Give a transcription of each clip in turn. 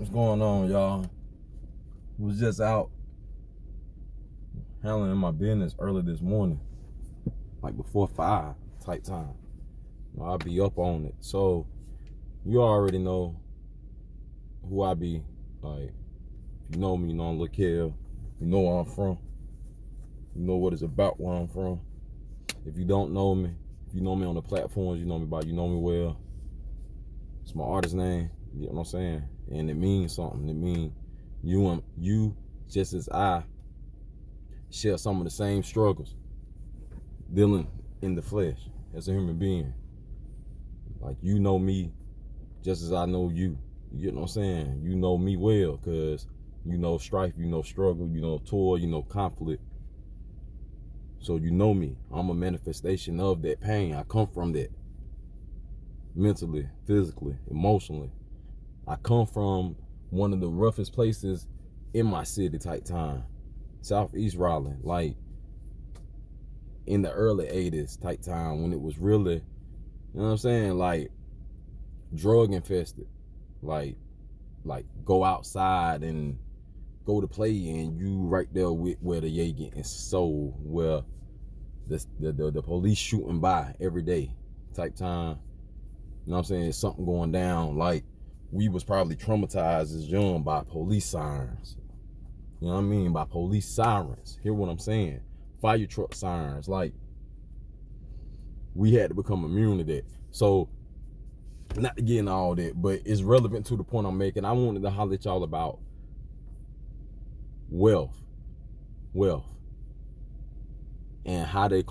What's going on, y'all? Was just out handling my business early this morning, like before 5 type time. I'll be up on it. So you already know who I be. Like, if you know me, you know I'm Lil Kel. You know where I'm from. You know what it's about, where I'm from. If you don't know me, if you know me on the platforms, you know me well. It's my artist name, you know what I'm saying? And it means something. It means you just as I share some of the same struggles dealing in the flesh as a human being. Like, you know me just as I know you. You know what I'm saying? You know me well, because you know strife, you know struggle, you know toil, you know conflict. So you know me. I'm a manifestation of that pain. I come from that. Mentally, physically, emotionally. I come from one of the roughest places in my city type time. Southeast Raleigh. Like, in the early 80s type time, when it was really, you know what I'm saying, like drug infested. Like go outside and go to play, and you right there with where the yay getting sold, where the police shooting by every day type time. You know what I'm saying? Something going down. Like, we was probably traumatized as young by police sirens. You know what I mean? By police sirens. Hear what I'm saying? Fire truck sirens. Like, we had to become immune to that. So, not to get into all that, but it's relevant to the point I'm making. I wanted to holler at y'all about wealth, and how they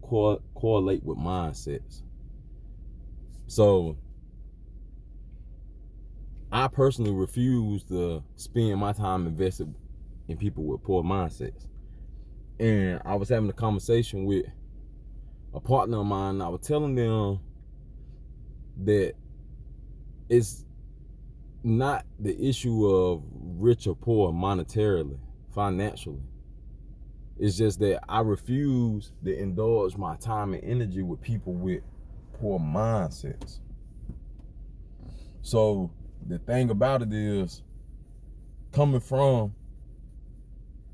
correlate with mindsets. So, I personally refuse to spend my time invested in people with poor mindsets. And I was having a conversation with a partner of mine, and I was telling them that it's not the issue of rich or poor monetarily, financially. It's just that I refuse to indulge my time and energy with people with poor mindsets. So the thing about it is, coming from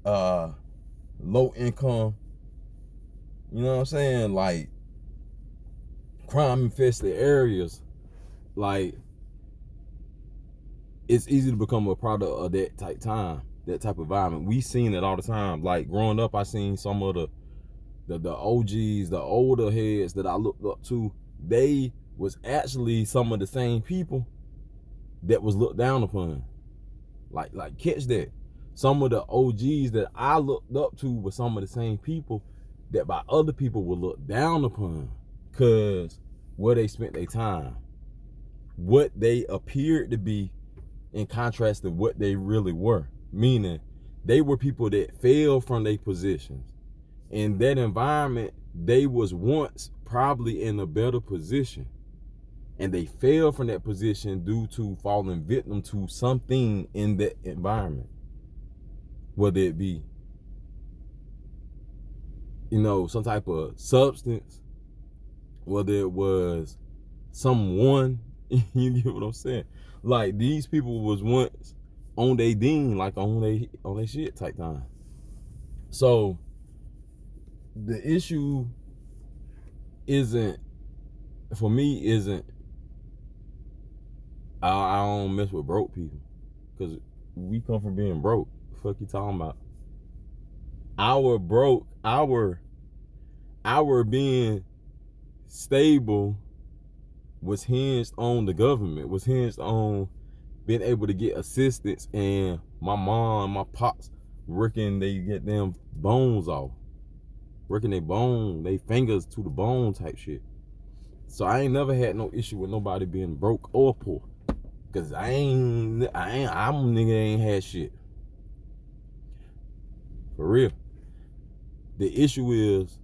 low income, you know what I'm saying, like crime infested areas, like, it's easy to become a product of that type time, that type of environment. We seen it all the time. Like, growing up, I seen some of the OGs, the older heads that I looked up to. They was actually some of the same people that was looked down upon. Like catch that. Some of the OGs that I looked up to were some of the same people that by other people were looked down upon, because where they spent their time, what they appeared to be, in contrast to what they really were. Meaning, they were people that fell from their positions. In that environment, they was once probably in a better position, and they fell from that position due to falling victim to something in that environment. Whether it be, you know, some type of substance, whether it was someone, you get what I'm saying? Like, these people was once on they dean, like on they shit type time. So the issue isn't, for me, isn't I don't mess with broke people, because we come from being broke. The fuck you talking about? Our being stable was hinged on the government, was hinged on being able to get assistance, and my mom, my pops working they get them bones off, working they fingers to the bone type shit. So I ain't never had no issue with nobody being broke or poor, cause I'm a nigga ain't had shit. For real. The issue is,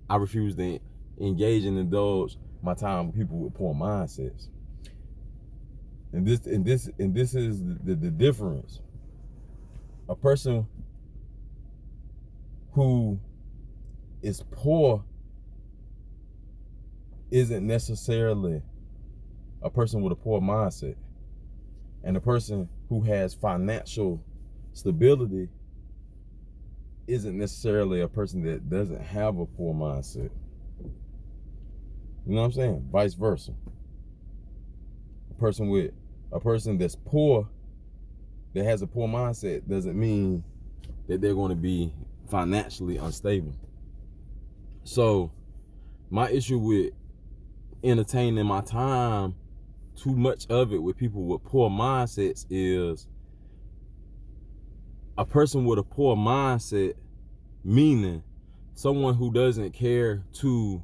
I refuse to engage and indulge my time with people with poor mindsets. And this is the difference. A person who is poor isn't necessarily a person with a poor mindset. And the person who has financial stability isn't necessarily a person that doesn't have a poor mindset. You know what I'm saying? Vice versa. A person that's poor, that has a poor mindset, doesn't mean that they're going to be financially unstable. So my issue with entertaining my time, too much of it with people with poor mindsets, is a person with a poor mindset, meaning someone who doesn't care to,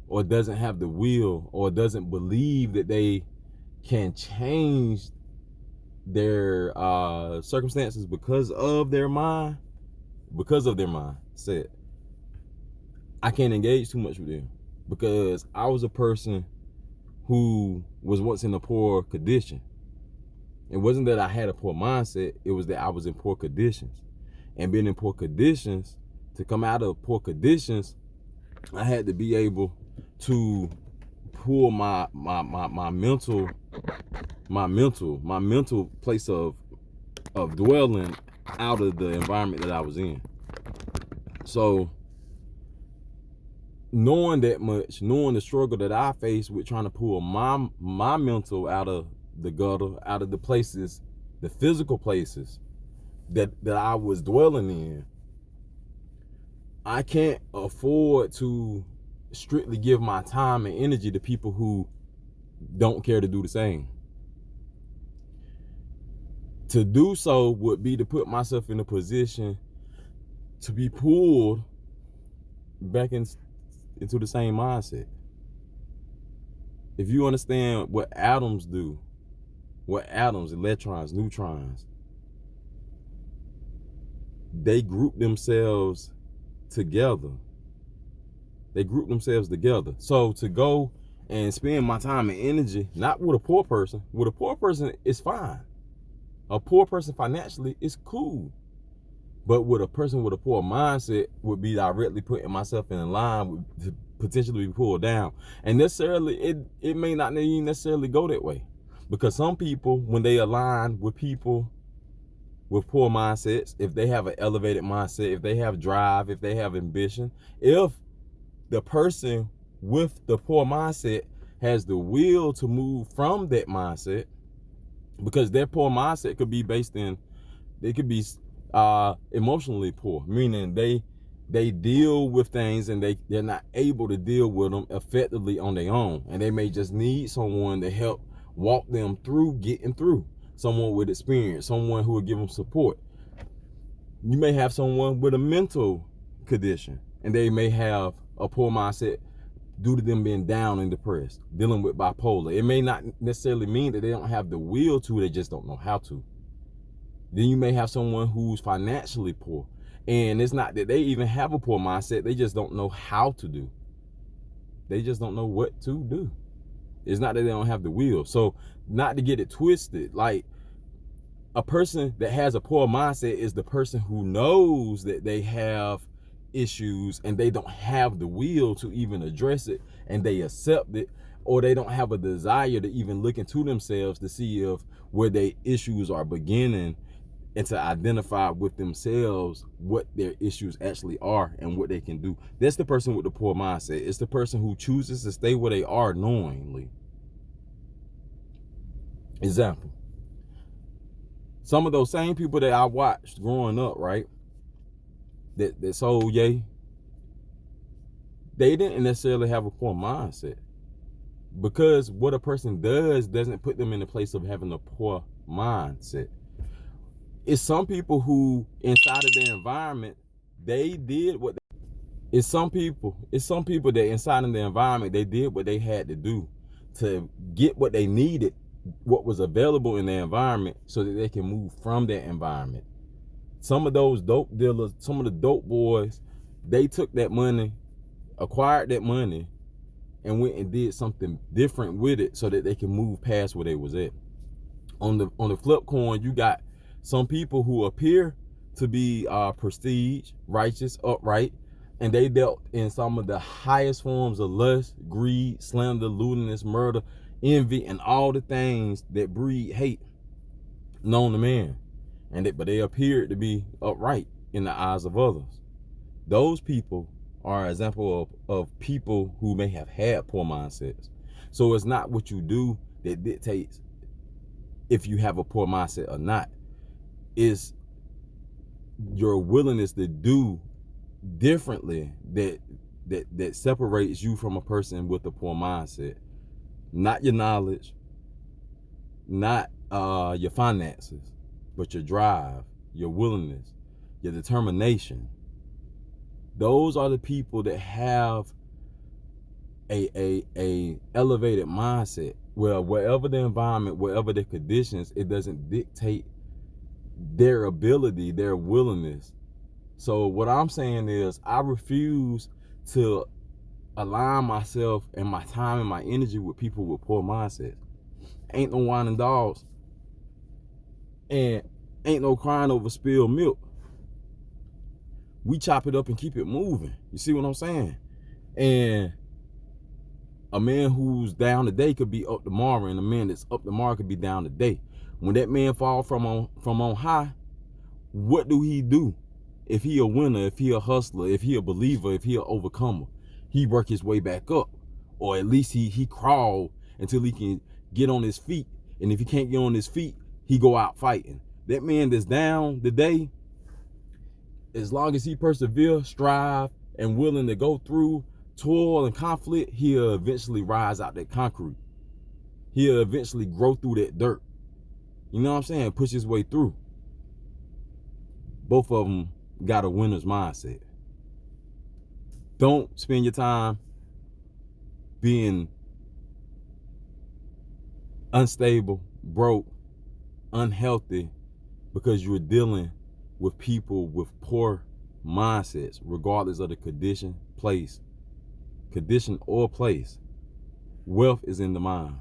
or doesn't have the will, or doesn't believe that they can change their circumstances because of their mindset. I can't engage too much with them, because I was a person who was once in a poor condition. It wasn't that I had a poor mindset, it was that I was in poor conditions. And being in poor conditions, to come out of poor conditions, I had to be able to pull my mental place of dwelling out of the environment that I was in. So knowing that much, knowing the struggle that I faced with trying to pull my mental out of the gutter, out of the places, the physical places that I was dwelling in, I can't afford to strictly give my time and energy to people who don't care to do the same. To do so would be to put myself in a position to be pulled back into the same mindset. If you understand what atoms do, electrons, neutrons, they group themselves together. So to go and spend my time and energy, not with a poor person. With a poor person, it's fine. A poor person financially is cool. But with a person with a poor mindset would be directly putting myself in line to potentially be pulled down. And necessarily, it may not even necessarily go that way. Because some people, when they align with people with poor mindsets, if they have an elevated mindset, if they have drive, if they have ambition, if the person with the poor mindset has the will to move from that mindset, because their poor mindset could be based in, they could be emotionally poor, meaning they deal with things and they're not able to deal with them effectively on their own, and they may just need someone to help walk them through getting through. Someone with experience, someone who will give them support. You may have someone with a mental condition, and they may have a poor mindset due to them being down and depressed, dealing with bipolar. It may not necessarily mean that they don't have the will to, they just don't know how to. Then you may have someone who's financially poor, and it's not that they even have a poor mindset, they just don't know how to do. They just don't know what to do. It's not that they don't have the will. So not to get it twisted, like, a person that has a poor mindset is the person who knows that they have issues and they don't have the will to even address it, and they accept it, or they don't have a desire to even look into themselves to see if where their issues are beginning, and to identify with themselves what their issues actually are and what they can do. That's the person with the poor mindset. It's the person who chooses to stay where they are knowingly. Example. Some of those same people that I watched growing up, right, that sold yay, they didn't necessarily have a poor mindset, because what a person does doesn't put them in the place of having a poor mindset. It's some people who inside of their environment, they did what it's some people that inside of their environment, they did what they had to do to get what they needed, what was available in their environment, so that they can move from that environment. Some of those dope dealers, some of the dope boys, they took that money, acquired that money, and went and did something different with it so that they can move past where they was at. On the flip coin, you got some people who appear to be prestige, righteous, upright, and they dealt in some of the highest forms of lust, greed, slander, lewdness, murder, envy, and all the things that breed hate known to man. But they appeared to be upright in the eyes of others. Those people are an example of people who may have had poor mindsets. So it's not what you do that dictates if you have a poor mindset or not. It's your willingness to do differently that separates you from a person with a poor mindset. Not your knowledge, not your finances, but your drive, your willingness, your determination. Those are the people that have a elevated mindset. Well, wherever the environment, wherever the conditions, it doesn't dictate their ability, their willingness. So what I'm saying is, I refuse to align myself and my time and my energy with people with poor mindsets. Ain't no whining dogs, and ain't no crying over spilled milk. We chop it up and keep it moving. You see what I'm saying? And a man who's down today could be up tomorrow, and a man that's up tomorrow could be down today. When that man fall from on high, what do he do? If he a winner, if he a hustler, if he a believer, if he a overcomer, he work his way back up. Or at least he crawl until he can get on his feet. And if he can't get on his feet, he go out fighting. That man that's down today, as long as he persevere, strive, and willing to go through toil and conflict, he'll eventually rise out that concrete. He'll eventually grow through that dirt. You know what I'm saying? Push his way through. Both of them got a winner's mindset. Don't spend your time being unstable, broke, unhealthy, because you're dealing with people with poor mindsets, regardless of the condition or place. Wealth is in the mind.